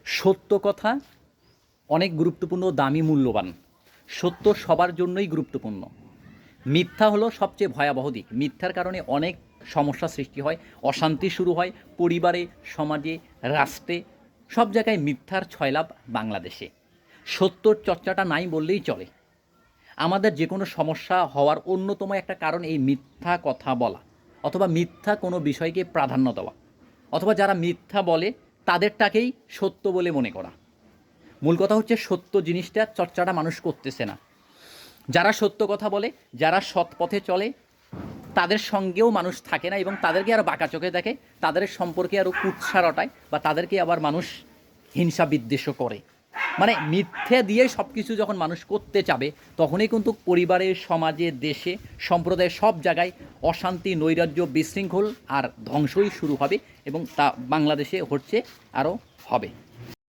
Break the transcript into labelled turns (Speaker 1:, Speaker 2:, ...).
Speaker 1: সত্য কথা অনেক গুরুত্বপূর্ণ, দামি, মূল্যবান। সত্য সবার জন্যই গুরুত্বপূর্ণ। মিথ্যা হলো সবচেয়ে ভয়াবহ দিক। মিথ্যার কারণে অনেক সমস্যা সৃষ্টি হয়, অশান্তি শুরু হয় পরিবারে, সমাজে, রাষ্ট্রে, সব জায়গায় মিথ্যার ছয়লাভ বাংলাদেশে। সত্যর চর্চাটা নাই বললেই চলে। আমাদের যে কোনো সমস্যা হওয়ার অন্যতম একটা কারণ এই মিথ্যা কথা বলা, অথবা মিথ্যা কোনো বিষয়কে প্রাধান্য দেওয়া, অথবা যারা মিথ্যা বলে তাদেরটাকেই সত্য বলে মনে করা। মূল কথা হচ্ছে সত্য জিনিসটা চর্চাটা মানুষ করতেছে না। যারা সত্য কথা বলে, যারা সৎ পথে চলে, তাদের সঙ্গেও মানুষ থাকে না এবং তাদেরকে আরও বাঁকা চোখে দেখে, তাদের সম্পর্কে আরও কুৎসা রটায়, বা তাদেরকে আবার মানুষ হিংসা বিদ্বেষও করে। মানে মিথ্যে দিয়ে সব কিছু যখন মানুষ করতে চাবে, তখনই কিন্তু পরিবারে, সমাজে, দেশে, সম্প্রদায়ে সব জায়গায় অশান্তি, নৈরাজ্য, বিশৃঙ্খল আর ধ্বংসই শুরু হবে, এবং তা বাংলাদেশে হচ্ছে, আরও হবে।